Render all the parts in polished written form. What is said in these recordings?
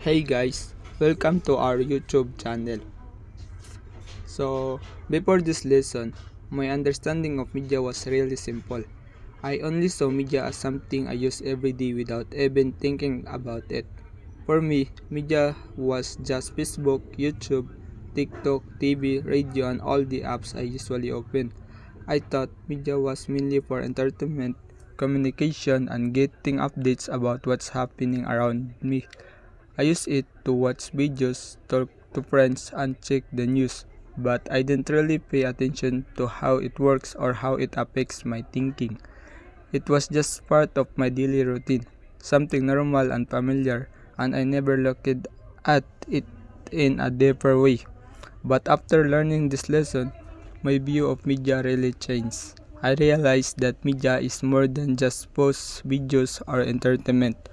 Hey guys, welcome to our YouTube channel. So, before this lesson, my understanding of media was really simple. I only saw media as something I use every day without even thinking about it. For me, media was just Facebook, YouTube, TikTok, TV, radio, and all the apps I usually open. I thought media was mainly for entertainment, communication, and getting updates about what's happening around me. I use it to watch videos, talk to friends, and check the news, but I didn't really pay attention to how it works or how it affects my thinking. It was just part of my daily routine, something normal and familiar, and I never looked at it in a deeper way. But after learning this lesson, my view of media really changed. I realized that media is more than just posts, videos, or entertainment.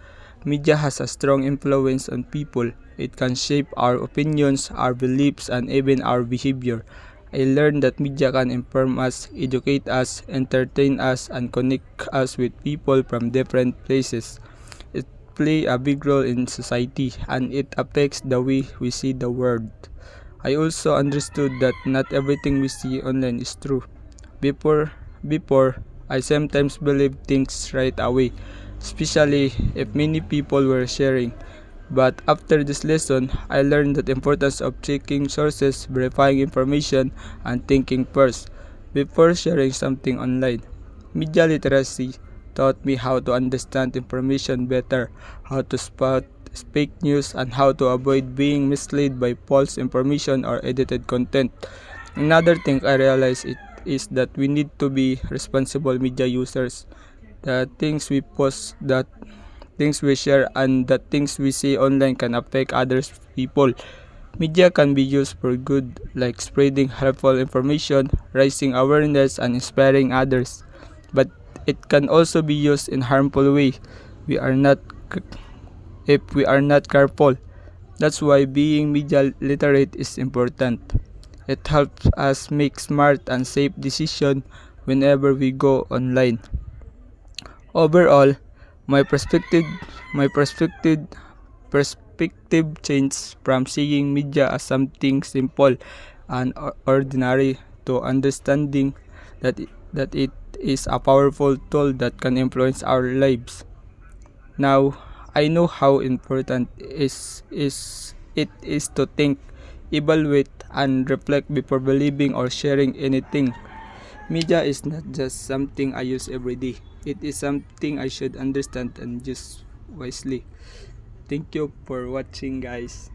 Media has a strong influence on people. It can shape our opinions, our beliefs, and even our behavior. I learned that media can inform us, educate us, entertain us, and connect us with people from different places. It plays a big role in society, and it affects the way we see the world. I also understood that not everything we see online is true. Before, I sometimes believed things right away, especially if many people were sharing. But after this lesson, I learned the importance of checking sources, verifying information, and thinking first before sharing something online. Media literacy taught me how to understand information better, how to spot fake news, and how to avoid being misled by false information or edited content. Another thing I realized is that we need to be responsible media users. The things we post, the things we share, and the things we say online can affect others people. Media can be used for good, like spreading helpful information, raising awareness, and inspiring others. But it can also be used in harmful way. We are not if we are not careful. That's why being media literate is important. It helps us make smart and safe decisions whenever we go online. Overall, my perspective my perspective changed from seeing media as something simple and ordinary to understanding that it is a powerful tool that can influence our lives. Now, I know how important it is to think, evaluate, and reflect before believing or sharing anything. Media is not just something I use every day. It is something I should understand and use wisely. Thank you for watching, guys.